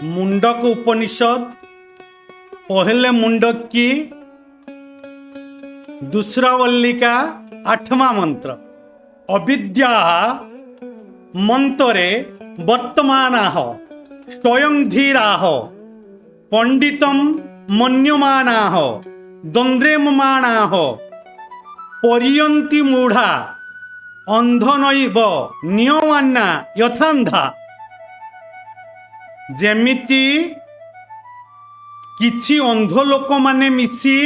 मुंडक उपनिषद पहले मुंडक की दूसरा वल्ली का 8वां मंत्र। अविद्या मंतरे वर्तमानाः स्वयं धीराः पंडितम मन्यमानाः द्वन्द्वेममानाः पर्यन्ति मूढ़ा अंधनैव नियमान्ना यथान्धा। जेमिति किछि अंध लोक माने मिसी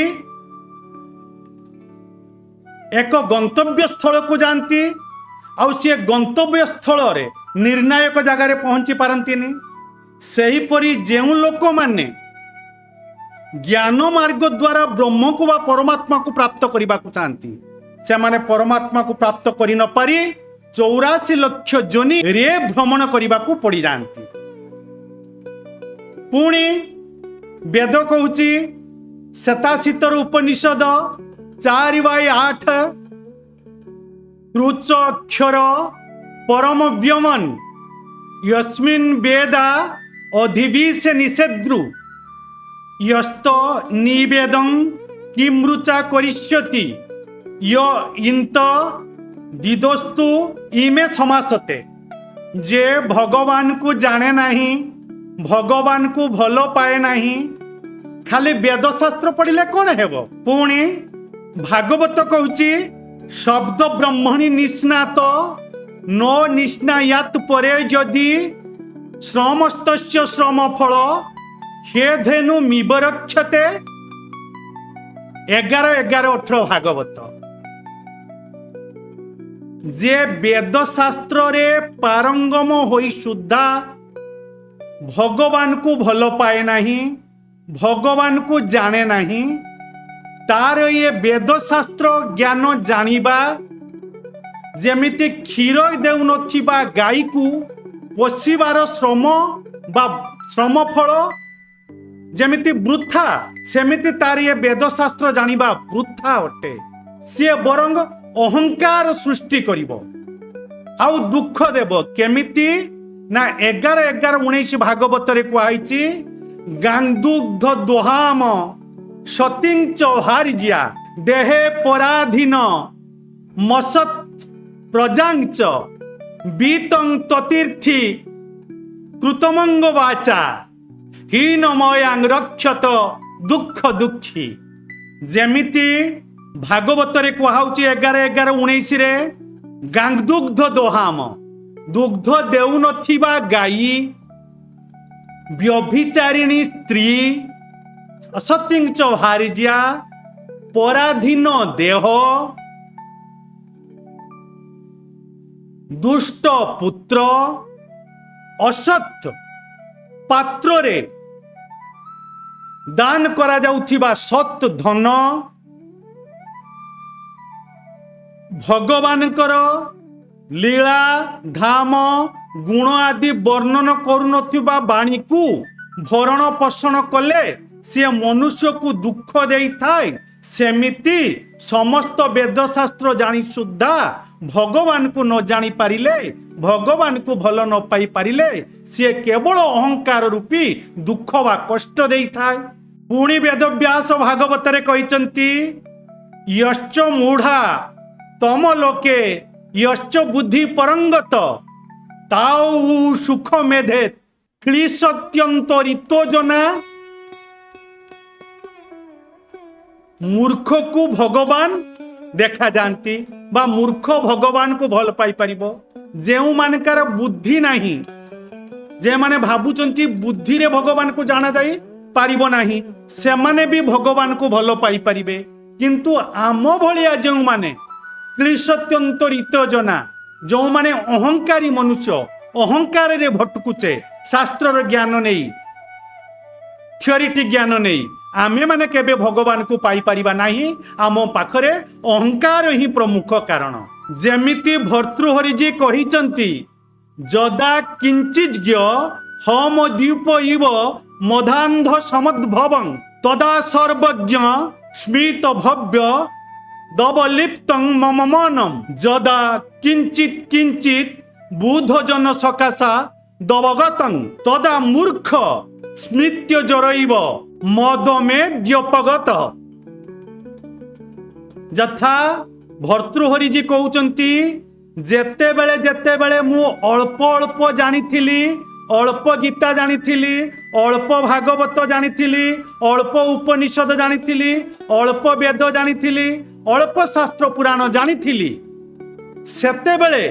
एक गंतव्य स्थल को जानती आउ सी गंतव्य स्थल रे निर्णायक जगार पहुंची पारंतिनी। सेहीपरि जेउ लोक माने ज्ञान मार्ग द्वारा ब्रह्म को वा परमात्मा को प्राप्त करने को चाहती से माने परमात्मा को प्राप्त करि न पारि 84 लक्ष जोनि रे भ्रमण करने को पड़ी जाती। पुणी वेद कहूची शताशीतर उपनिषद 4/8 ऋच अक्षर परम व्यमन यस्मिन् वेदा अधिवीश निषेद्रु यस्त निवेदं किमृचा करिष्यति य इंत दिदस्तु इमे समासते। जे भगवान को जाने नहीं, भगवान को भलो पाए नहीं, खाली वेदशास्त्र पढ़िले कौन हेबो। पुणी भागवत कहूची शब्द ब्रह्मणि निष्णात नो निष्णायात परे यदि श्रमस्तस्य श्रम फल हेधेनु मिबरक्षते। 11-18 भागवत। जे वेद शास्त्र रे पारंगम होई सुद्धा भगवान को भल पाए नहीं, भगवान को जाने नहीं, तार ये वेद शास्त्र ज्ञान जानिबा जेमिति क्षीर देउ नथिबा गाई को पोषिबार श्रम बा श्रम फल जेमिति वृथा, सेमिति तार ये वेद शास्त्र जानिबा वृथा अटे। सी बरंग अहंकार सृष्टि करिवो आउ दुख देव केमिति ना 11-19 भागवत रे कुआइछि गांगदुग्ध दोहाम सतिंच हारिजिया देहे पराधीन मसत प्रजांच बीतं ततीर्थी कृतमंग वाचा हीनमयांग रक्षत दुख दुखी। जेमिति भागवत रे कुहाउछि 11-19 रे गांगदुग्ध दोहाम दुग्ध देउ नथिबा गाई व्यभिचारिणी स्त्री असतिंच हारिजिया पराधीन देह दुष्ट पुत्र असत पात्र रे दान करा जाउथिबा सत धन भगवानकर लीला धाम गुण आदि वर्णन करुनथिबा बाणी को भरण पोषण कले से मनुष्य को दुख देई थाए। सेमिति समस्त वेद शास्त्र जानी सुद्धा भगवान को न जानी पारिले, भगवान को भल न पाई पारिले से केवल अहंकार रूपी दुख वा कष्ट देई थाए। पुणी वेद व्यास भागवत रे कहिचंती यश्च मूढ़ा तम लोके यश्च बुद्धि परंगत ताऊ सुख मेधे क्लिशत्यंतरितो जना। मूर्ख को भगवान देखा जानती बा मूर्ख भगवान को भल पाई परिबो। जेउ मानकर बुद्धि नहीं, जे माने भाबुचंती बुद्धि रे भगवान को जाना जाई पारिबो नहीं, से माने भी भगवान को भल पाई परिबे। किंतु आम भलिया जेउ माने क्लिशत्यंतरित जना, जो माने अहंकारी मनुष्य अहंकार रे भटकुचे शास्त्र ज्ञान नहीं, थ्योरीटी ज्ञान नहीं, आमे माने केबे भगवान को पाई परिबा नहीं। आम पाखरे अहंकार ही प्रमुख कारण। जेमिति भर्तृहरि जी कहिचंती जदा किंचिज्ञ हम द्वीप इव मधांध समुद्भवं तदा सर्वज्ञ स्मित भव्य दबलिप्तं मम मनम। जदा किंचित किंचित बुध जन सकाशा ଦବଗତଂ ତଦା ମୂର୍ଖ ସ୍ମୃତ୍ୟ ଜରଇବ ମଦମେ ଦ୍ୟପଗତ। ଯଥା ଭର୍ତ୍ତୃହରିଜୀ କହୁଛନ୍ତି ଯେତେବେଳେ ଯେତେବେଳେ ମୁଁ ଅଳ୍ପ ଅଳ୍ପ ଜାଣିଥିଲି, ଅଳ୍ପ ଗୀତା ଜାଣିଥିଲି, ଅଳ୍ପ ଭାଗବତ ଜାଣିଥିଲି, ଅଳ୍ପ ଉପନିଷଦ ଜାଣିଥିଲି, ଅଳ୍ପ ବେଦ ଜାଣିଥିଲି, ଅଳ୍ପ ଶାସ୍ତ୍ର ପୁରାଣ ଜାଣିଥିଲି, ସେତେବେଳେ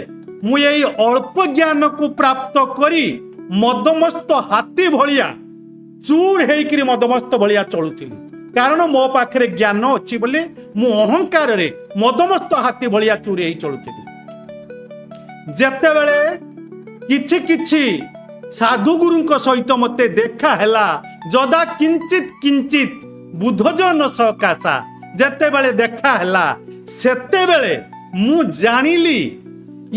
ମୁଁ ଏଇ ଅଳ୍ପ ଜ୍ଞାନକୁ ପ୍ରାପ୍ତ କରି ମଦମସ୍ତ ହାତୀ ଭଳିଆ ଚୁର ହେଇକିରି ମଦମସ୍ତ ଭଳିଆ ଚଳୁଥିଲି। କାରଣ ମୋ ପାଖରେ ଜ୍ଞାନ ଅଛି ବୋଲି ମୁଁ ଅହଙ୍କାରରେ ମଦମସ୍ତ ହାତୀ ଭଳିଆ ଚୁର ହେଇ ଚଳୁଥିଲି। ଯେତେବେଳେ କିଛି କିଛି ସାଧୁଗୁରୁଙ୍କ ସହିତ ମତେ ଦେଖା ହେଲା, ଯଦା କିଞ୍ଚିତ୍ କିଞ୍ଚିତ୍ ବୁଦ୍ଧଜନ ସକାଶା, ଯେତେବେଳେ ଦେଖା ହେଲା ସେତେବେଳେ ମୁଁ ଜାଣିଲି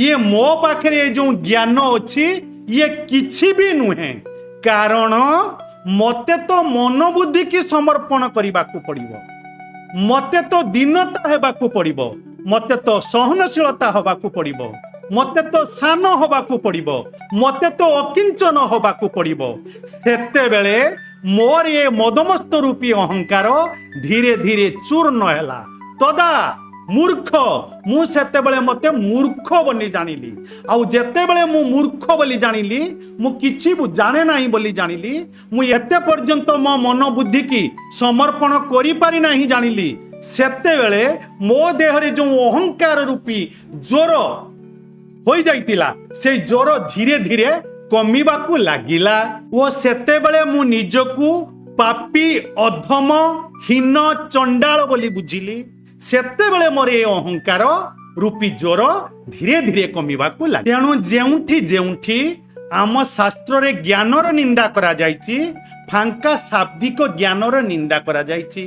ଇଏ ମୋ ପାଖରେ ଏ ଯୋଉ ଜ୍ଞାନ ଅଛି ଇଏ କିଛି ବି ନୁହେଁ। କାରଣ ମତେ ତ ମନ ବୁଦ୍ଧି କି ସମର୍ପଣ କରିବାକୁ ପଡିବ, ମତେ ତ ଦୀନତା ହେବାକୁ ପଡିବ, ମତେ ତ ସହନଶୀଳତା ହେବାକୁ ପଡିବ, ମତେ ତ ସାନ ହେବାକୁ ପଡିବ, ମତେ ତ ଅକିଞ୍ଚନ ହେବାକୁ ପଡିବ। ସେତେବେଳେ ମୋର ଏ ମଦମସ୍ତ ରୂପୀ ଅହଙ୍କାର ଧୀରେ ଧୀରେ ଚୂର୍ଣ୍ଣ ହେଲା। ତଦା ମୂର୍ଖ, ମୁଁ ସେତେବେଳେ ମତେ ମୂର୍ଖ ବୋଲି ଜାଣିଲି। ଆଉ ଯେତେବେଳେ ମୁଁ ମୂର୍ଖ ବୋଲି ଜାଣିଲି, ମୁଁ କିଛି ଜାଣେ ନାହିଁ ବୋଲି ଜାଣିଲି, ମୁଁ ଏତେ ପର୍ଯ୍ୟନ୍ତ ମୋ ମନ ବୁଦ୍ଧି କି ସମର୍ପଣ କରିପାରି ନାହିଁ ଜାଣିଲି, ସେତେବେଳେ ମୋ ଦେହରେ ଯେଉଁ ଅହଙ୍କାର ରୂପୀ ଜ୍ୱର ହୋଇଯାଇଥିଲା, ସେଇ ଜ୍ୱର ଧୀରେ ଧୀରେ କମିବାକୁ ଲାଗିଲା। ଓ ସେତେବେଳେ ମୁଁ ନିଜକୁ ପାପୀ, ଅଧମ, ହୀନ, ଚଣ୍ଡାଳ ବୋଲି ବୁଝିଲି। ସେତେବେଳେ ମୋର ଏ ଅହଙ୍କାର ରୂପୀ ଜ୍ୱର ଧୀରେ ଧୀରେ କମିବାକୁ ଲାଗେ। ତେଣୁ ଯେଉଁଠି ଯେଉଁଠି ଆମ ଶାସ୍ତ୍ରରେ ଜ୍ଞାନର ନିନ୍ଦା କରାଯାଇଛି, ଫାଙ୍କା ଶାବ୍ଦିକ ଜ୍ଞାନର ନିନ୍ଦା କରାଯାଇଛି।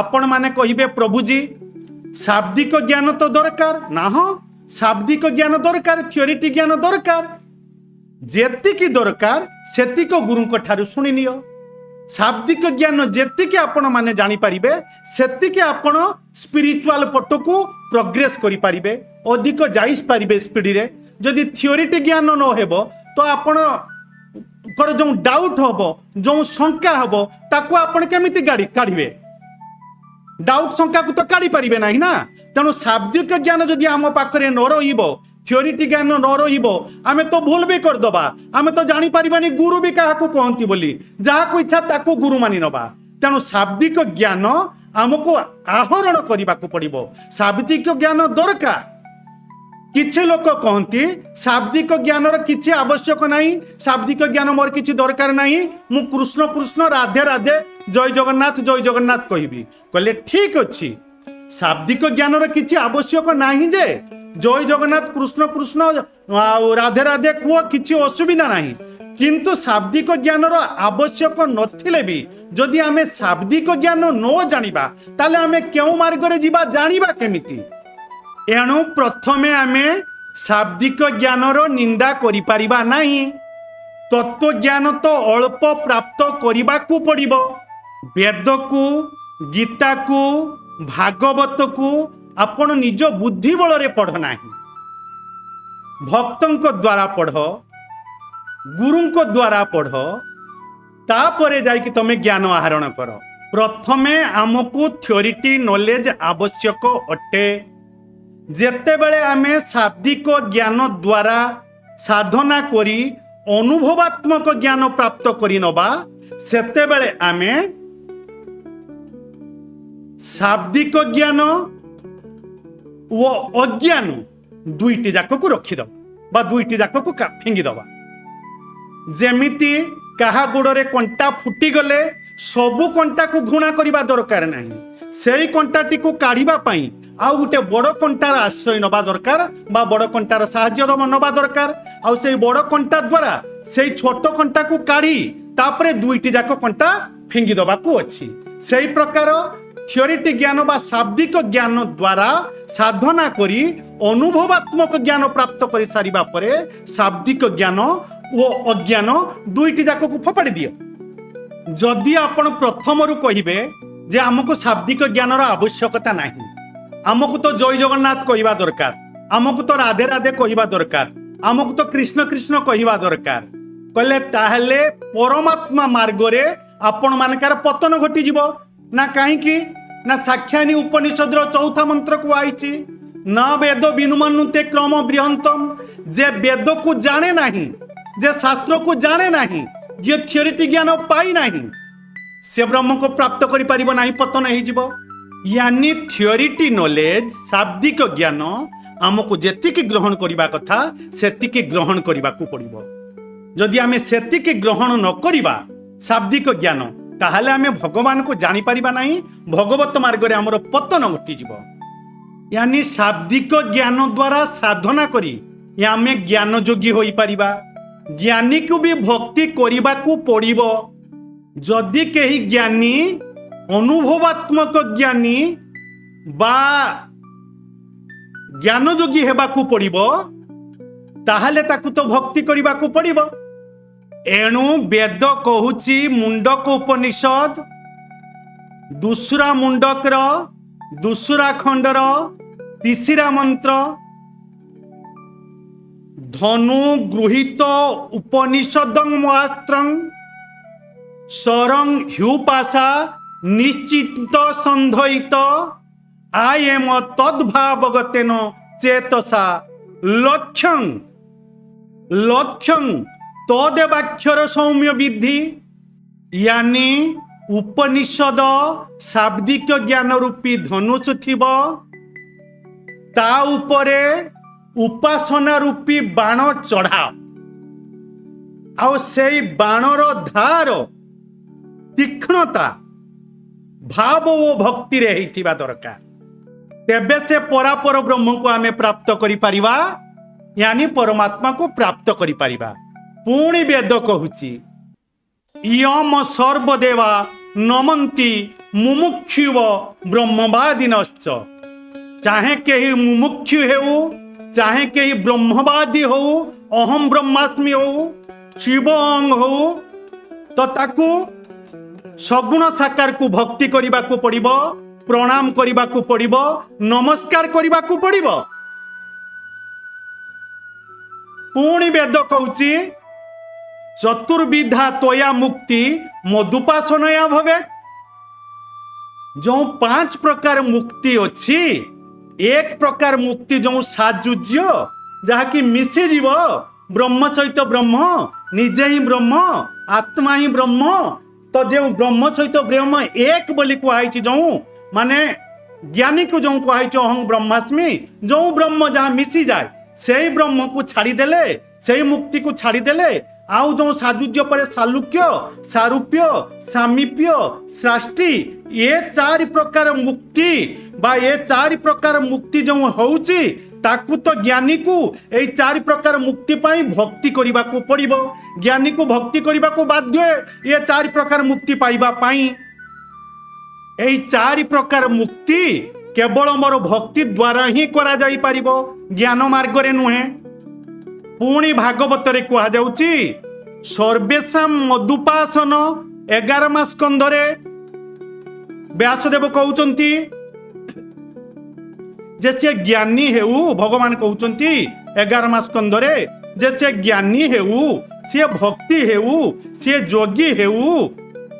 ଆପଣମାନେ କହିବେ ପ୍ରଭୁଜୀ ଶାବ୍ଦିକ ଜ୍ଞାନ ତ ଦରକାର ନା? ହଁ, ଶାବ୍ଦିକ ଜ୍ଞାନ ଦରକାର, ଥିଓରିଟି ଜ୍ଞାନ ଦରକାର। ଯେତିକି ଦରକାର ସେତିକି ଗୁରୁଙ୍କ ଠାରୁ ଶୁଣି ନିଅ। ଶାବ୍ଦିକ ଜ୍ଞାନ ଯେତିକି ଆପଣ ମାନେ ଜାଣିପାରିବେ ସେତିକି ଆପଣ ସ୍ପିରିଚୁଆଲ ପଟକୁ ପ୍ରୋଗ୍ରେସ କରିପାରିବେ, ଅଧିକ ଯାଇପାରିବେ ସ୍ପିଡରେ। ଯଦି ଥିଓରିଟି ଜ୍ଞାନ ନ ହେବ ତ ଆପଣଙ୍କର ଯେଉଁ ଡାଉଟ ହବ, ଯେଉଁ ଶଙ୍କା ହବ, ତାକୁ ଆପଣ କେମିତି କାଢ଼ିବେ? डाउट शंका को तो काढ़ी पारिबे नहीं ना। तेणु शाब्दिक ज्ञान जदि आम पाखरे न रहिबो, थियोरिटी ज्ञान न रहिबो, आमे तो भूल भी करदबा। आमे तो जानी पारिबानी गुरु भी काहाकू कहंती बोली, जाहाकू इच्छा ताकू गुरु मानि नबा। तेणु शाब्दिक ज्ञान आमको आहरण करबाकू पड़िबो। शाब्दिक ज्ञान दरकार। किछि लोक कहती शाब्दिक ज्ञानर किछि आवश्यक नहीं, शाब्दिक ज्ञान मोर किछि दरकार नहीं, मु कृष्ण कृष्ण राधे राधे जय जगन्नाथ कहबी। कहले ठीक अच्छी, शाब्दिक ज्ञानर किछि आवश्यक नहीं जे जय जगन्नाथ कृष्ण कृष्ण राधे राधे कुह किछि असुविधा नहीं। किंतु शाब्दिक ज्ञानर आवश्यक नथिले भी जदि आमे शाब्दिक ज्ञान न जानिबा ताले आमे केउ मार्गरे जिबा जानिबा केमिति। एणु प्रथमे आमे शाब्दिक ज्ञानर निंदा करि परिबा नहीं। तत्व ज्ञान तो अल्प प्राप्त करिबाकू पड़िबो। वेद को, गीता को, भागवत को आपण निज बुद्धि बल रे पढ़ नहीं, भक्तों द्वारा पढ़, गुरुं द्वारा पढ़, तापरे जाइकी तमे ज्ञान आहरण कर। प्रथमे आमको थ्योरिटी नॉलेज आवश्यक अटे। जेतेबेले आमे शाब्दिक ज्ञान द्वारा साधना करी अनुभवात्मक ज्ञान प्राप्त करी नबा, सेतेबेले आमे शाब्दिक ज्ञान वो अज्ञान दुईटी जाक को रखीदबा बा दुईटी जाक को फिंगी दबा। जेमिति काहा गोड़े कंटा फुटी गले सबु कंटा को घृणा करबा दरकार नहीं, सेई कंटाटी को काढ़िबा पई आउ गुटे बड़ कंटार आश्रय नबा दरकार बा बड़ कंटार साहाय्य नबा दरकार। आउ सेई बड़ कंटा द्वारा सेई छोट कंटा को काढ़ी तापरे दुईटी जाक कंटा फिंगी दबा को अछि। सेई प्रकार थियोरिटी ज्ञान बा शाब्दिक ज्ञान द्वारा साधना करी अनुभवात्मक ज्ञान प्राप्त कर सारिबा परे शाब्दिक ज्ञान वो अज्ञान दुईटी जाक को फपाड़ी दियो। जदि आपण प्रथमरु कहिबे जे हमको शाब्दिक ज्ञानर आवश्यकता नहीं, हमको तो जय जगन्नाथ कहवा दरकार, हमको तो राधे राधे कहवा दरकार, हमको तो कृष्ण कृष्ण कहवा दरकार, कहले ताहले परमात्मा मार्ग रे आपण मानकर पतन घटी जीव ना कहीं ना साख्यानी उपनिषद चौथा मंत्र को आईची न वेद विनुमनुते क्रम बृहंतम जे वेद को जाने नहीं जे शास्त्र को जाने नहीं जे थियोरिटी ज्ञान पाई नहीं से ब्रह्म को प्राप्त करि परिबो नहीं पतन हो जीव यानी थियोरिटी नॉलेज शाब्दिक ज्ञान आमको जेतिकी ग्रहण करबा कथा सेतिकी ग्रहण करबा को पड़िबो जदि आमे सेतिकी ग्रहण न करिबा शाब्दिक ज्ञान ताहले आमे भगवान को जानी परिबा नहीं भगवत मार्ग रे हमर पतन घटी जीव यानी शाब्दिक ज्ञान द्वारा साधना करी आमे ज्ञान योगी होई परिबा ज्ञानी को भी भक्ति करबा को पड़िबो जदि केही ज्ञानी अनुभवात्मक ज्ञानी बा ज्ञान योगी हेबा को पड़िबो ताहले ताकू तो भक्ति करबा को पड़िबो एणु वेद कहूची मुंडक उपनिषद दूसरा मुंडकर दूसरा खंडर तीसरा मंत्र धनु गृहीत उपनिषदं महास्त्रं सरं ह्युपासा निश्चित संधयित आयम तद्भावगतेन चेतसा लक्ष्यं लक्ष्यं तदेवाक्षर सौम्य विधि यानी उपनिषद शाब्दिक ज्ञान रूपी धनुष थिब ता उपरे उपासना रूपी बाण चढ़ा आउ से बाणर धार तीक्ष्णता भाव ओ भक्ति रे हिथिबा दरकार तेबे से परापर ब्रह्म को आमे प्राप्त करि परिबा यानी परमात्मा को प्राप्त करि परिबा पुणी वेद कहूची यम सर्वदेवा नमन्ति मुमुक्षुव ब्रह्मवादिनश्च चाहे कहीं मुमुक्षु हो चाहे कहीं ब्रह्मवादी हो अहम ब्रह्मास्मि हो शिवंग हो तो ताकू सगुण साकार को भक्ति करबा को पड़िबो प्रणाम करबा को पड़िबो नमस्कार करबा को पड़िबो पुणी वेद कहूची चतुर्विधा तोया मुक्ति मदुपासनया भवे जो 5 प्रकार मुक्ति अच्छी एक प्रकार मुक्ति जो साजुज्य जहाँकि मिसी जीव ब्रह्म सहित ब्रह्म निजे ही ब्रह्म आत्मा ही ब्रह्म तो जो ब्रह्म सहित ब्रह्म एक बोली कहुई जो माने ज्ञानी को जो कहुई अहं ब्रह्मास्मि जो ब्रह्म जहाँ मिसी जाए से ब्रह्म को छाड़देले से मुक्ति को छाड़देले आउ जो साजुज्य पर सालुक्य सारूप्य सामीप्य सृष्टि ये 4 प्रकार मुक्ति बा ये 4 प्रकार मुक्ति जो होउची ताकू तो ज्ञानी को ए 4 प्रकार मुक्ति पाई भक्ति करबा को पड़िबो ज्ञानी को भक्ति करबा को बाध्य ये 4 प्रकार मुक्ति पाइबा पाई ए 4 प्रकार मुक्ति केवल मोर भक्ति द्वारा ही करा जाई पारिबो ज्ञान मार्ग रे नुहे पुणी भागवत रे कहा जाउची सर्वेशम मदुपासन 11 स्कंधरे व्यासदेव कहउचंती जैसे ज्ञानी हेउ भगवान कहउचंती 11 स्कंधरे जैसे ज्ञानी हेउ से भक्ति हेउ से योगी हेउ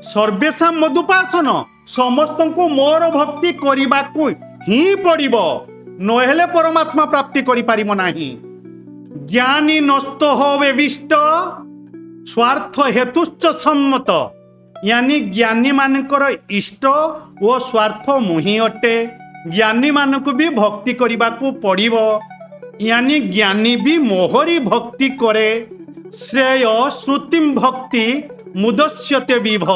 सर्वेशम मदुपासन समस्त को मोर भक्ति करबा को ही पड़िबो नहेले परमात्मा प्राप्ति करि पारिबो नाही ज्ञानी नष्ट होवे विष्ट स्वार्थ हेतुश्च सम्मत यानी ज्ञानी मानकर इष्ट और स्वार्थ मुही अटे ज्ञानी मानक भी भक्ति करबा को पड़िबो यानी ज्ञानी भी मोहरी भक्ति करे श्रेय श्रुतिम भक्ति मुदस्यते विभ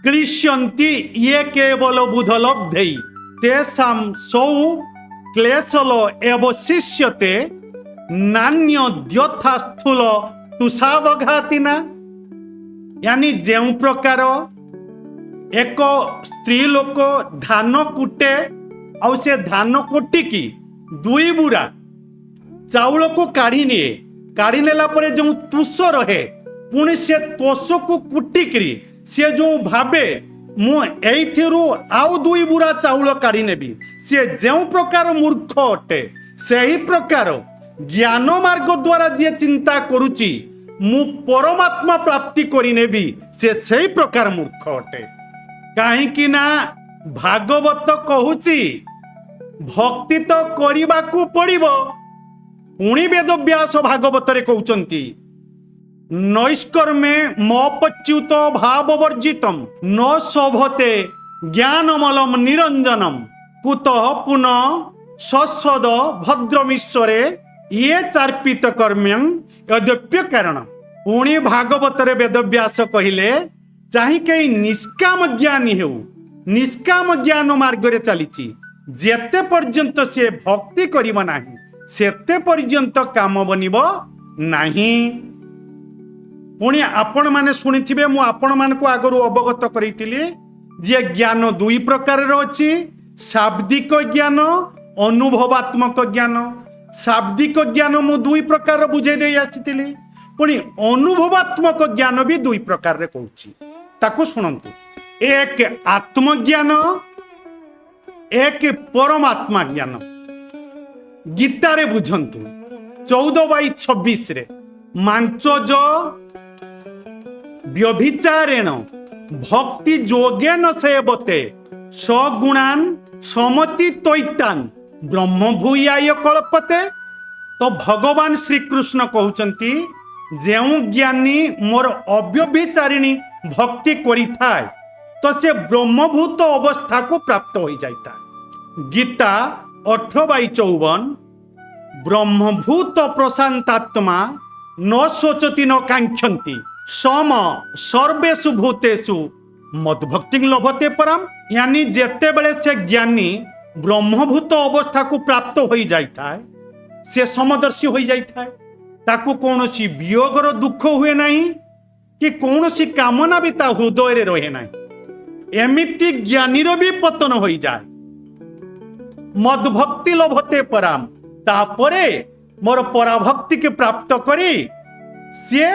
क्लिश्यन्ति ये केवल बुधलब्धै तेषां सौ क्लेशल एव शिष्यते नान्य द्यथा स्थूल तुषावघातिना यानी जेउ प्रकार एक स्त्री लोक धान कुटे आउ से धान कुटिकी 2 बुरा चाउल को काढ़ी निए काढ़ी नेला परे जो तुष रहे पुणी से तोष को कुटिकी से जो भावे मु एइथिरु आउ 2 बुरा चाउल काढ़ी नेबी से जेउ प्रकार मूर्ख अटे सही प्रकार ज्ञान मार्ग द्वारा जी चिंता करुची मु परमात्मा प्राप्ति करिनेबी से प्रकार मूर्ख अटे। कहीं ना भागवत कहूची भक्ति तो करने को पड़िबो। पुणी वेदव्यास भागवत रे कहउचंती नैष्कर्मे मपच्युत भाववर्जितम न शोभते ज्ञानमलम निरंजनम कुतः पुनः सस्वद भद्रमीश्वरे ये चार्पित कर्म्यं यद्यप्य कारण। पुणी भागवत रे वेदव्यास कहिले चाहे कई निष्काम ज्ञानी हो निष्काम ज्ञान मार्ग रे चलीची जेते पर्यंत से भक्ति करिव नाही सेते पर्यंत काम बनिब नाही। पुणी आपण माने सुनिथिबे मु आपण मान को आगरु अवगत करितिली जे ज्ञान दुई प्रकार रो अछि शाब्दिक ज्ञान अनुभवात्मक ज्ञान। शाब्दिक ज्ञान मु दुई प्रकार बुझे दे आछितिली पुणी अनुभवात्मक ज्ञान भी दुई प्रकार रे कहूची ताको सुनंतु। एक आत्मज्ञान एक परमात्मा ज्ञान। गीता रे बुझंतु 14/26 रे मांचज व्यभिचारेण भक्ति जोगेन सेवते सगुणान समति तैतान ब्रह्म भूयाय कल्पते। तो भगवान श्री कृष्ण कहउचंती जेउ ज्ञानी मोर अव्यभिचारिणी भक्ति करि थाए तो से ब्रह्मभूत अवस्था को प्राप्त हो जाता। गीता 18/54 ब्रह्मभूत प्रशांतात्मा न शोचति न कांक्षन्ति सम सर्वेषु भूतेषु मद्भक्ति लभते परम। यानी जेते बेले से ज्ञानी ब्रह्मभूत अवस्था को प्राप्त हो जाता है से समदर्शी हो जाता है ताकू कौनसी वियोगर दुख हुए नहीं कि कौनसी कामना भी ता हृदय रे रहे नहीं। एमिति ज्ञानीर भी पतन हो जाए। मद्भक्ति लभते पराम तापरे मोर पराभक्ति के प्राप्त करी से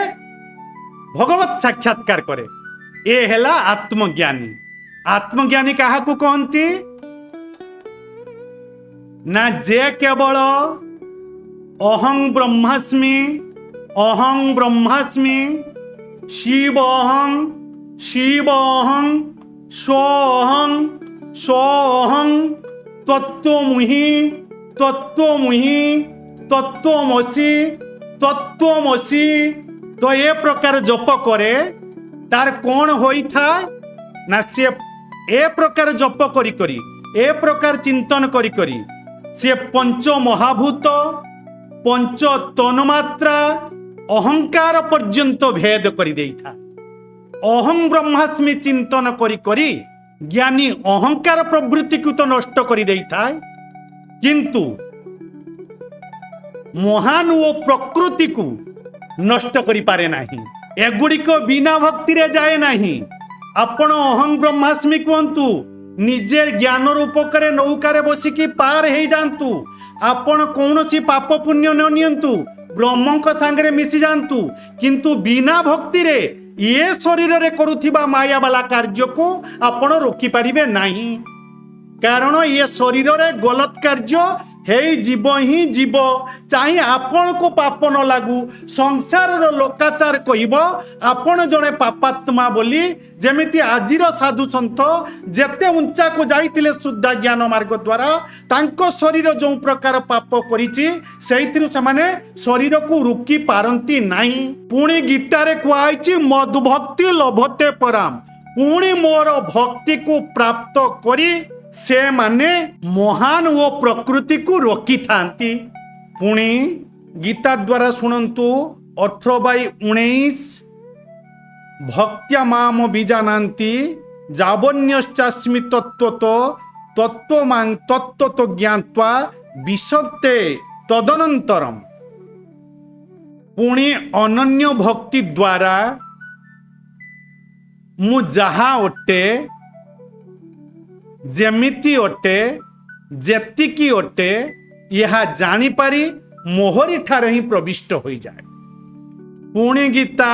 भगवत साक्षात्कार करे। ए हेला आत्मज्ञानी। आत्मज्ञानी कहा को कहती ना जे केवल अहं ब्रह्मास्मि शिवहं शिवहं सोहं सोहं तत्त्वमुहि तत्त्वमुहि तत्त्वमसि तत्त्वमसि तो ये प्रकार जप करे तार कौन होई था ना से ए प्रकार जप करी करी ए प्रकार चिंतन करी करी से पंच महाभूत पंच तन्मात्रा अहंकार पर्यंत भेद करी देई था। अहं ब्रह्मास्मि चिंतन करी करी ज्ञानी अहंकार प्रवृत्ति को तो नष्ट करी देई था किंतु महान वो प्रकृति को नष्ट करी पारे नाही। एगुड़िक बिना भक्ति रे जाए नाही। आपण अहं ब्रह्मास्मि कहतु निजे ज्ञान रूपक नौकार बसिकी पार हो जातु। आपण कौन सी पाप पुण्य न नियंतु ब्रह्म सांगे मिसी जातु किंतु बिना भक्ति रे ये शरीर रे करुथिबा माया वाला कार्य को आपण रोकी पारिबे नाही। कारण ये शरीर रे गलत कार्य हे जीव ही जीव चाहे आपण को पाप न लागू संसार रो लोकाचार कहब आपण जड़े पापात्मा बोली जेमिति आजिर साधु सन्थ जेते उंचा को जाइतिले शुद्ध ज्ञान मार्ग द्वारा तांको शरीर जो प्रकार पाप करिछि सेइथिरु समाने शरीर को रुकी पारंती नाही। पुणी गीता रे कुआइछि मद्भक्ति लभते पराम। पुणी मोर भक्ति को प्राप्त करी से माने महान वो प्रकृति को रोकी थांती। पुणी गीता द्वारा शुणंतु 18/19 भक्त्या माम बीजानांति जावन्यश्चास्मि तत्त्वतो तत्त्वमां तत्त्वतो ज्ञात्वा विशक्ते तदनंतरम। पुणी अनन्य भक्ति द्वारा मु जहा ओटे जेमिति ओटे जेतिकी ओटे यह जानीपारी मोहरी ठार ही प्रविष्ट हो जाए। पुणी गीता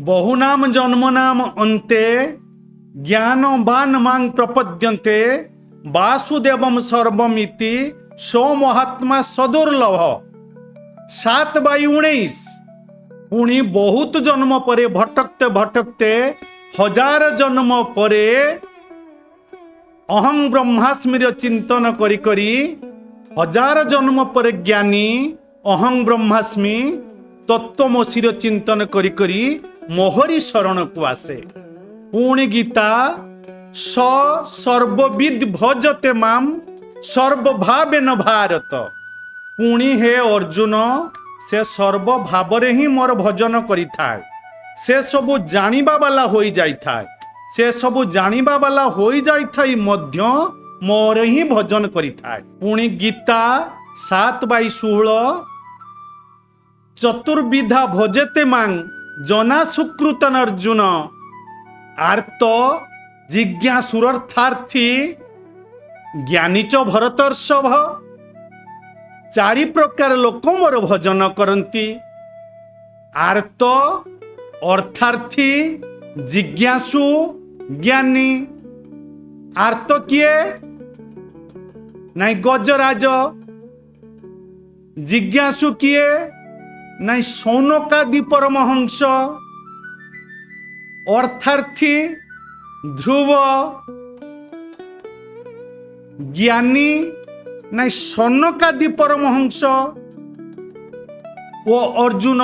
बहुनाम जन्मनाम अन्ते ज्ञानवान मां प्रपद्यन्ते वासुदेवम सर्वमिति सो महात्मा सदुर्लभ 7/19 पुणी बहुत जन्म परे भटकते भटकते 1000 जन्म परे अहम ब्रह्मास्मि चिंतन करी करी 1000 जन्म परे ज्ञानी अहम ब्रह्मास्मि तत्वमसी चिंतन करी करी मोहरी शरण को आसे। पुणी गीता स सर्वविद भजते माम सर्वभावेन भारत। पुणी हे अर्जुन से सर्वभावरे ही मोर भजन करि थाए। से सबु जानिबा वाला होई जाई थाए। से सबु जानिबा वाला होई जाई थाई मध्य मोर ही भजन करि थाए। पुणी गीता 7/16 चतुर्विधा भजते मां जना सुकृतन अर्जुन आर्त जिज्ञासुरर्थार्थी ज्ञानी च भरतर्षभ। 4 प्रकार लोक मोर भजन करती आर्त अर्थार्थी जिज्ञासु ज्ञानी। आर्त किए नहीं गजराज, जिज्ञासु किए नहीं सौनकादि परमहंस, अर्थार्थी ध्रुव, ज्ञानी नहीं सौनकादि परमहंस ओ अर्जुन।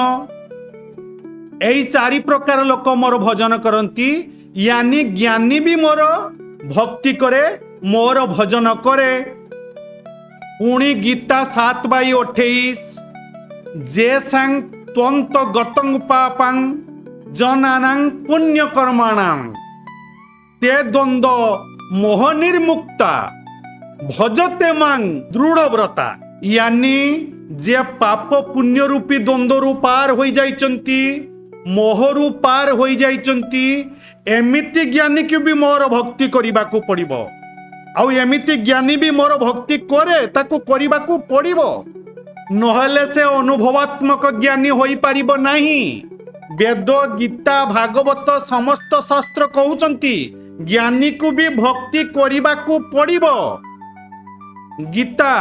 यही 4 प्रकार लोक मोर भजन करती यानी ज्ञानी भी मोर भक्ति करे मोर भजन करे। पुणी गीता 7/28 जे सांग त्वंत गतंग पापां जनानां पुण्य कर्माणां ते द्वंद्व मोह निर्मुक्ता भजते मां दृढ़व्रता। यानी जे पाप पुण्य रूपी द्वंद्व रु पार हो जाइचंती मोहरु पार हो जाइचंती एमिति ज्ञानी की भी मोर भक्ति करने को पड़िबो। आउ एमिति ज्ञानी भी मोर भक्ति करे ताकू करने को पड़िबो। नहले से अनुभवात्मक ज्ञानी होई पारिबो नहीं। वेद गीता भागवत समस्त शास्त्र कहउचंती ज्ञानी को भी भक्ति करने को पड़िबो। गीता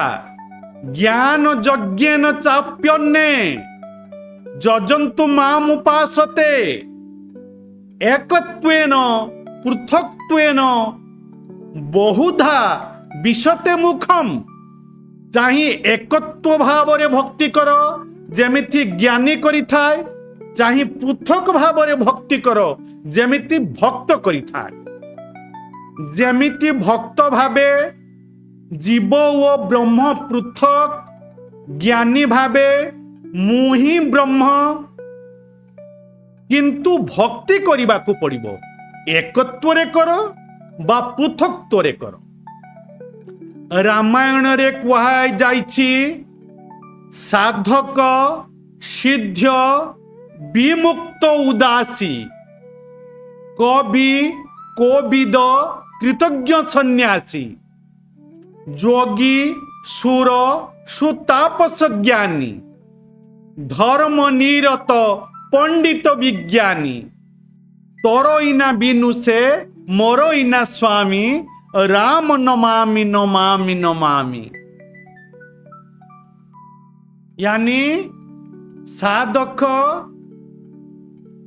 ज्ञान यज्ञेन चाप्यन्ने जजन्तु माम उपासते एकत्वेन पृथक्त्वेन बहुधा विशते मुखम। चाहे एकत्व भाव रे भक्ति कर जेमिति ज्ञानी करि थाए, चाहे पृथक भाव रे भक्ति कर जेमिति भक्त करि थाए। जेमिति भक्त भावे जीव ओ ब्रह्म पृथक, ज्ञानी भावे मुही ब्रह्म। किंतु भक्ति करने को पड़िबो एकत्व रे करो बा पृथक्त्व रे करो। रामायण रे कुहाय जाइछि साधक सिद्ध विमुक्त उदासी कवि कोविद कृतज्ञ सन्यासी जोगी सुर सुतापस ज्ञानी धर्म निरत पंडित विज्ञानी तोरोइना बिनु से मोरोइना स्वामी राम नमामि नमामि नमामि। यानी साधक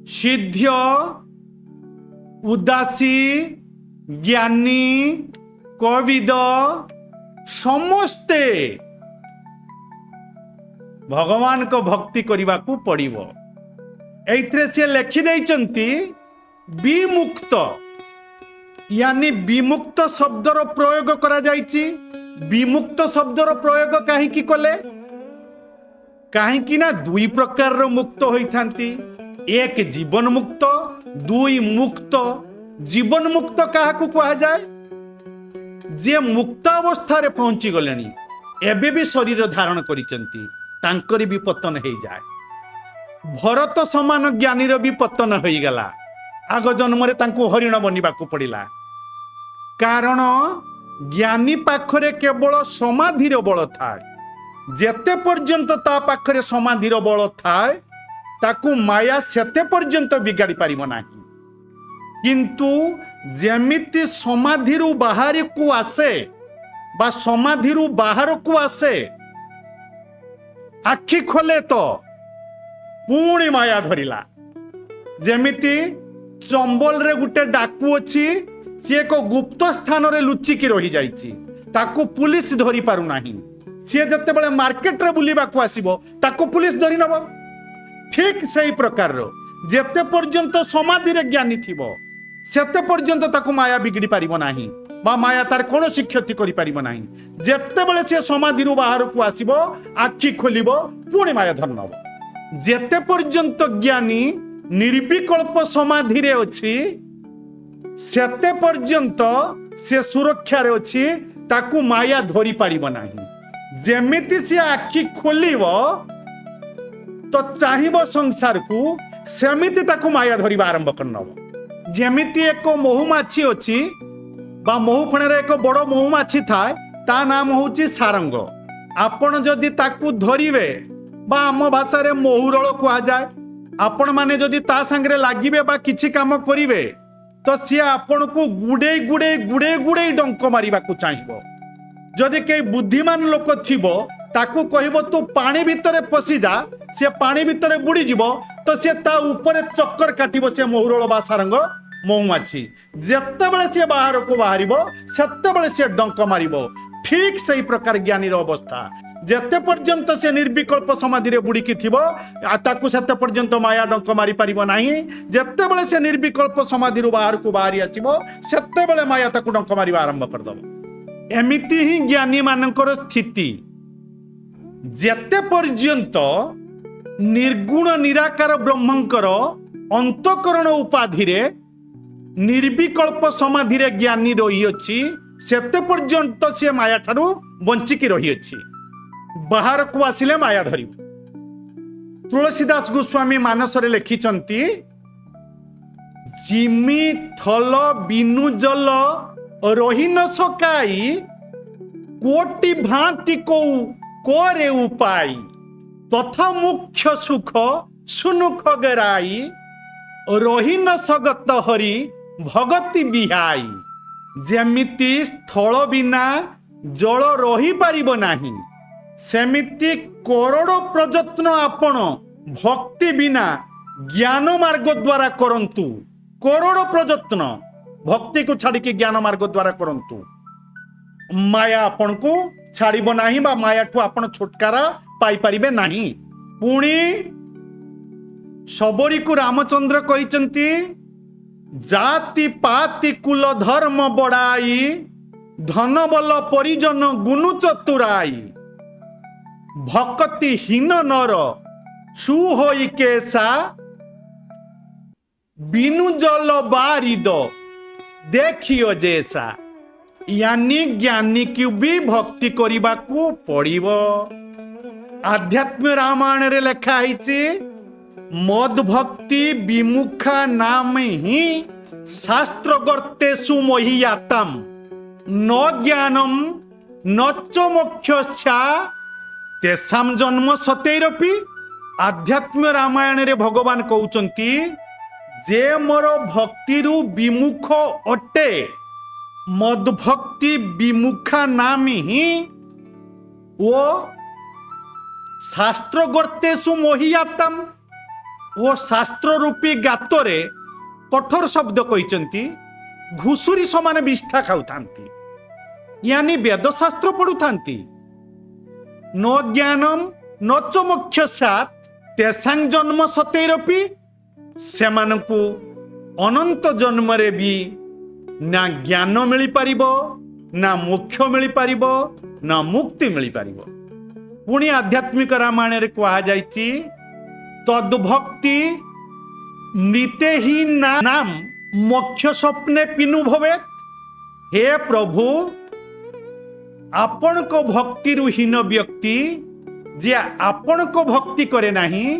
सिद्ध उदासी ज्ञानी कविद समस्ते भगवान को भक्ति करने को पड़िबो। एइत्रे से लिखि दैचंती विमुक्त यानी विमुक्त शब्दर प्रयोग करा जाइछि। विमुक्त शब्दर प्रयोग काहीकि कले काहीकि ना 2 प्रकार रो मुक्त होइथांती। एक जीवन मुक्त 2 मुक्त। जीवन मुक्त काहाकु कहा जाए जे मुक्त अवस्था रे पहुंची गलेनी एबे भी शरीर धारण करिचंती तांकरी भी पतन हो जाए। भरत समान ज्ञानी भी पतन हो गला। आग जन्म रे तांकु हरिण बनिबा को पड़िला। कारण ज्ञानी पाखरे केवल समाधिर बल थाए। जेते पर्यंत ता पाखरे समाधिर बल थाए ताकू माया सेते पर्यंत बिगाड़ी पारिबो नाही। किंतु जेमिति समाधिरु बाहर को आसे बा समाधिरु बाहर को आसे आखि खोले तो पुणी माया धरिला। जेमिति चंबल रे गुटे डाकू अच्छी सी एक गुप्त स्थान रे लुचिकी रही जाइछि ताकू पुलिस धरी पारु नाही। सी जते बळे मार्केट रे बुलिबा को आसीबो ताकू पुलिस धरी नबो। ठीक सही प्रकार रो जेते पर्यंत समाधि रे ज्ञानी थिबो सेते पर्यंत ताकू माया बिगड़ी पारिबो नाही बा माया तार कोनोसी क्षति करि पारिबो नाही। जेते बळे से समाधि रु बाहर को आसीबो आखि खोलिबो पुणी माया धरनबो। जेते पर्यंत ज्ञानी निर्विकल्प समाधि रे अछि सेते पर्यंत से सुरक्षा रे अछि ताकू माया धरी पारिबो नाही। जेमिति से आखि खोलिबो तो चाहिबो संसार को सेमिति ताकू माया धरिबा आरंभ करनबो। जेमिति एक महुमाछी अछि बा महुफणे रे एक बड़ महुमाछी थाए ता नाम होछि सारंग। आपण जदि ताकू धरिबे बा आम भाषा रे महुरळ कुआ जाय आपण माने जदि ता संगरे लागिबे बा किछि काम करिवे तो सी आपण को गुडे गुडे गुडे गुडे डंक मारिबा को चाहिबो। जदि के बुद्धिमान लोक थिबो ताकू कहबो तू पानी भितरे पसी जा से पानी भितरे बुड़ी जीवो तो से ता ऊपर चक्कर काटिबो से महुरळ बा सारंग महुमाछी। जेते बेले से बाहर को बाहरिबो सेते बेले से डंक मारिबो। ठीक सही प्रकार ज्ञानी रो अवस्था जेते पर्यंत से निर्विकल्प समाधि रे बुड़ी की थिबो ताकू सेते पर्यंत माया डंक मारी पारिबो नाही। जेते बेले से निर्विकल्प समाधि रो बाहर को बाहरी आसीबो सेते बेले माया ताकू डंक मारिबा आरंभ कर दबो। एमिति ही ज्ञानी मानकर स्थिति। जेते पर्यंत निर्गुण निराकार ब्रह्मंकर अंतकरण उपाधि रे निर्विकल्प समाधि रे ज्ञानी रही अछि सेते पर्यंत से माया ठारू बंचिकी रही अछि। बाहर को आसिले माया धरी। तुलसीदास गोस्वामी मानस रे लिखिचंती जिमि थल बिनु जल रही न सकाई कोटि भ्रांति को कोरे उपाय तथा मुख्य सुख सुनुख गराई रही न सगत हरि भगति बिहाई। जेमिति स्थल बिना जल रही पारिबो नाही सेमिति करोड़ प्रयत्न आपण भक्ति बिना ज्ञान मार्ग द्वारा करंतु। करोड़ प्रयत्न भक्ति को छाड़ी के ज्ञान मार्ग द्वारा करंतु माया आपण को छाड़िबो नाही बा माया ठू आपण छुटकारा पाई परिबे नाही। पुणी सबरी को रामचंद्र कहिचंती जाति पाति कुल धर्म बड़ाई धन बल परिजन गुनु चतुराई भक्ति हीन नर सुहोई केसा बिनु जल बारिद देखियो जैसा। यानी ज्ञानी की भी भक्ति करने को पड़िबो। आध्यात्म रामायण रे लेखा है मद भक्ति विमुखा नाम ही शास्त्र गर्तेषु मोहियातम न ज्ञानम न च मोक्षस्या तेसाम जन्म सतैरपि। आध्यात्म रामायण रे भगवान कहउचंती जे मोर भक्ति रु विमुख अटे मद भक्ति विमुखा नाम ही वो शास्त्र गर्तेषु मोहियातम वो शास्त्र रूपी गातरे कठोर शब्द कहते घुसुरी समान विष्ठा खाऊथांती। यानी वेद शास्त्र पढ़ुथांती न ज्ञानम न च मोक्षस्यात् तेसां जन्म सतैरपि सेमानकु अनंत जन्म रे भी ना ज्ञान मिली पारिबो ना मोक्ष मिली पारिबो ना मुक्ति मिली पारिबो। पुणी आध्यात्मिक रामायण रे कहा जायछि तद्भक्ति नीते ही नाम मोक्ष स्वप्ने पिनु भवेत। हे प्रभु आपण को भक्ति हीन व्यक्ति जे आपण को भक्ति करे नहीं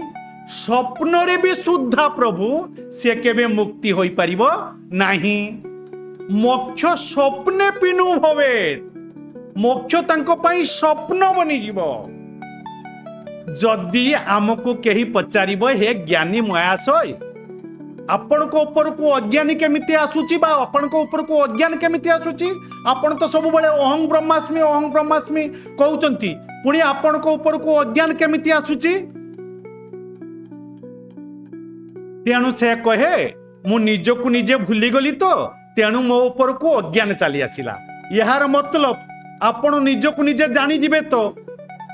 स्वप्न रे भी शुद्धा प्रभु से केबे मुक्ति होई परिबो नहीं। मोक्ष स्वप्ने पिनु भवेत। मोक्ष तांको पाई स्वप्न बनी जीवो। जदि आमको केही पचारिबो हे ज्ञानी मयासय आपण को ऊपर को अज्ञानी केमिति आसुची बा आपण को ऊपर को अज्ञान केमिति आसुची। आपण तो सब बळे अहं ब्रह्मास्मि कहउचंती पुणी आपण को ऊपर को अज्ञान केमिति आसुची तेणु से कहे मु निजकु निजे भूली गली तो तेणु मो ऊपर को अज्ञान चली आसिला यार मतलब आपण निजकु निजे जानी जिबे तो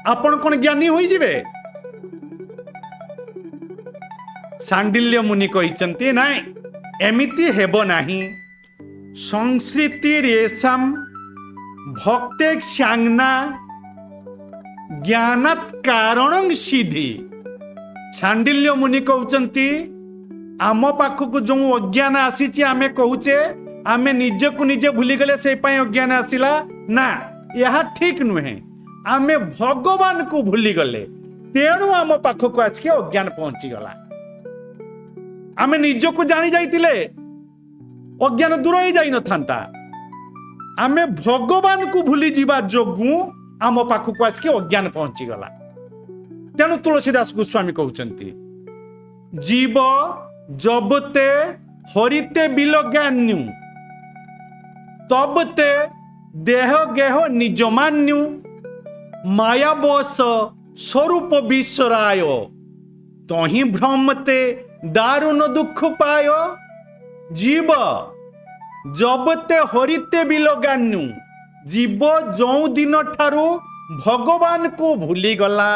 आपण कोन ज्ञानी होई जिबे सांडिल्य मुनि कहिचंती नाय एमिति हेबो नाही संस्कृति रेशम भक्ते क्षांगना ज्ञानात कारणं सिद्धि सांडिल्य मुनि कहउचंती आम पाखक जो अज्ञान आसीची आमे कहूचे आमे निजकु निजे भूली गले से पाई अज्ञान आसिला ना यह ठीक नुहे आमे भगवान को भूली गले तेणु आम पाखक आसिके अज्ञान पहुंची गला आमे निजकु जानी जाइतिले अज्ञान दूर ही जाई न थांता आमे भगवान को भूली जीवा जोगु आम पाखक आसिके अज्ञान पहुंची गला तेणु तुलसीदास गोस्वामी कहउचंती जीव जबते हरिते बिल ज्ञान्यु तबते देह गेह निज मान्यु माया बस स्वरूप विश्वराय तही भ्रमते दारुण दुख पाय जीव जबते हरिते बिल ज्ञान्यु जीव जो दिन ठारू भगवान को भूली गला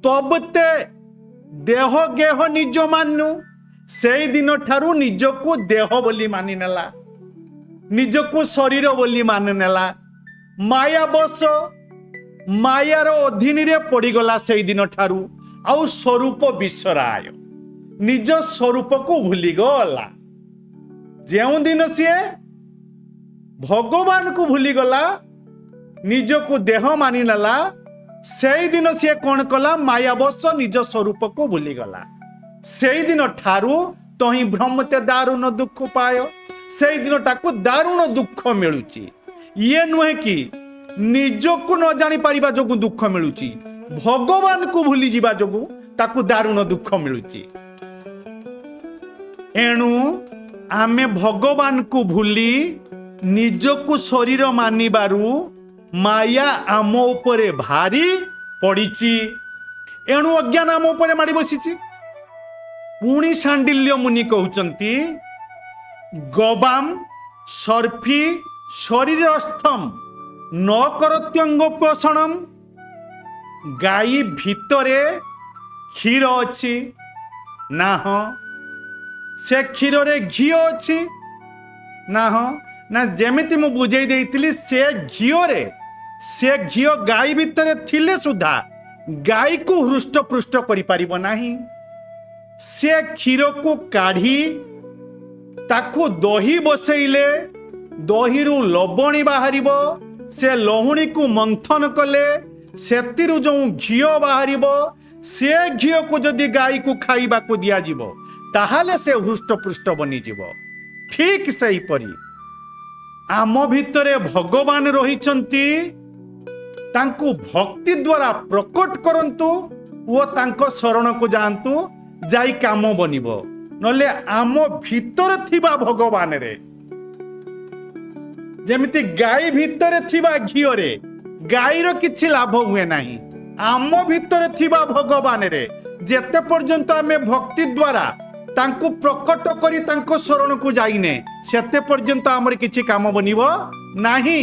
तबते देह गेह निज मानु से दिन ठारू निजको देह बोली मानि नेला निजको शरीर बोली मानि नेला माया बस मायार अधीन रे पड़ीगला से दिन ठारू आउ स्वरूप विश्वराय निज स्वरूप को भूली गला जो दिन सी भगवान को भूली गला निजको देह मानि नेला से दिन सी कौन कला मायावश निज स्वरूप को भूली गला से दिन ठारू तही भ्रमते दारुण दुख पाय से दिन टाकू दारुण दुख मिलुची ये नुहे कि निजको न जानी पारिबा जोगु दुख मिलुची भगवान को भूली जीवा जोगु ताकू दारुण दुख मिलुची एणु आमे भगवान को भूली निजको शरीर मानिबारु माया आम उपरे भारी पड़ीची एणु अज्ञान आम उपरे माड़ी बसीची पुणी सांडिल्य मुनि कहउचंती गबाम सर्फी शरीरस्थम न करत्यंग पोषणम गाई भितरे क्षीर अच्छी ना हो से क्षीर रे घी अच्छी ना हो ना जेमिति मु बुझेई देइतिली से घीओरे से घीओ गाई भितरे थिले सुधा गाई को हृष्ट पृष्ट करि परिबो नाही से क्षीर को काढ़ी ताकू दही बसैले दहीरु लवणी बाहरिबो से लहुणी को मंथन कले सेतिरु जो घीओ बाहरिबो से घीओ को जदि गाई को खाइबा को दिया जिवो ताहाले से हृष्ट पृष्ट बनी जिवो ठीक सही परी आम भितरे भगवान रहिचंती तांकु भक्ति द्वारा प्रकट करंतु वो तांको शरण को जानतु जाई काम बनिबो नले आम भितर थिबा भगवान रे जेमिति गाई भितर थिबा घीओ रे गाईर किछि लाभ हुए नाही आम भितर थिबा भगवान रे जेते पर्यंत आमे भक्ति द्वारा तांको प्रकट करी तांको शरण को जाइने सेते पर्यंत आमर किछि काम बनिबो नाही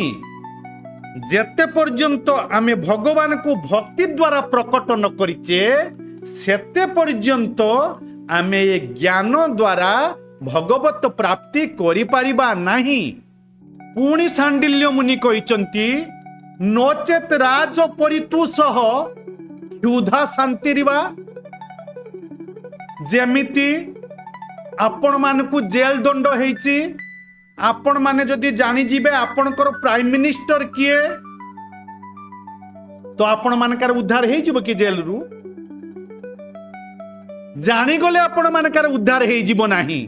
जेते पर्यंत आमे भगवान को भक्ति द्वारा प्रकट न करिचे सेते पर्यंत आमे ये ज्ञान द्वारा भगवत प्राप्ति करि परिबा नाही पुणी सांडिल्य मुनि कहिचंती नोचेत राज परितुसह क्षुधा शांतिरिबा जेमिति आपण मानकु जेल दंड हेइची आपण माने जदि जानी जिबे आपणकर प्राइम मिनिस्टर किए तो आपण मानकर उद्धार हेइ जिवो कि जेल रु जानी गले आपण मानकर उद्धार हेइ जिवो नाही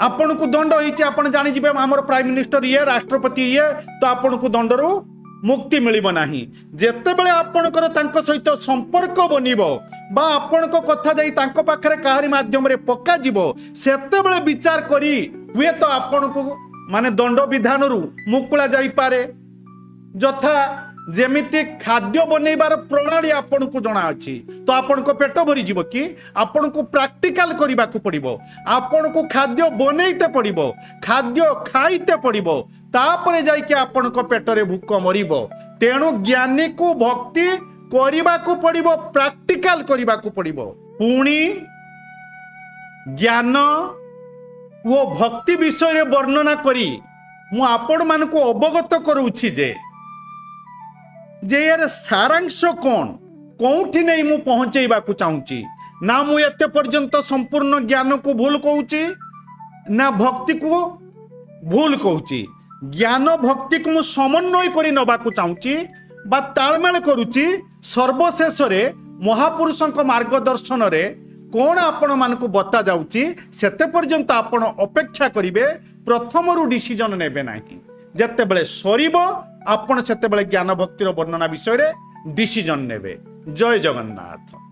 आपण को दंड होइचे आपण जानी जिबे हमर प्राइम मिनिस्टर ये राष्ट्रपति ये तो आपण को दंड रु मुक्ति मिलिबो नाही जेते बेले आपणकर तांको सहित संपर्क बनिबो बा आपणको कथा जाई तांको पाखरे काहारी माध्यम रे पक्का जिवो सेते बेले विचार करी हुए तो आपणको माने दंड विधान रु मुकुला जाई पारे जथा जेमिति खाद्य बनैबार प्रणाली आपन को जଣା अछि तो आपन को पेट भरी जीव कि आपन को प्रैक्टिकल करबा को पड़िबो आपन को खाद्य बनैते पड़िबो खाद्य खाइते पड़िबो तापरे जाय कि आपन को पेट रे भूख मरिबो तेणु ज्ञानी को भक्ति करबा को पड़िबो प्रैक्टिकल करबा को पड़िबो पुणी ज्ञान वो भक्ति विषय रे वर्णना करी मु आपण मान को अवगत करूछि जे यार सारांश कौन कौटी नहीं मु पहुंचेबा को चाहूची ना मु एते पर्यंत संपूर्ण ज्ञान को भूल कहूची ना भक्ति को भूल कहूची ज्ञान भक्ति को मु समन्वय करी नबा को चाहूची बा तालमेल करूची सर्वशेष रे महापुरुषक मार्गदर्शन रे कौन आपण मान को बता जाउची सेते पर्यंत आपण अपेक्षा करिवे प्रथम रु डिसीजन नेबे नाही जत्ते बेले सरीबो आपण सेते बेले ज्ञान भक्तिर वर्णना विषय रे डिसीजन नेबे जय जगन्नाथ।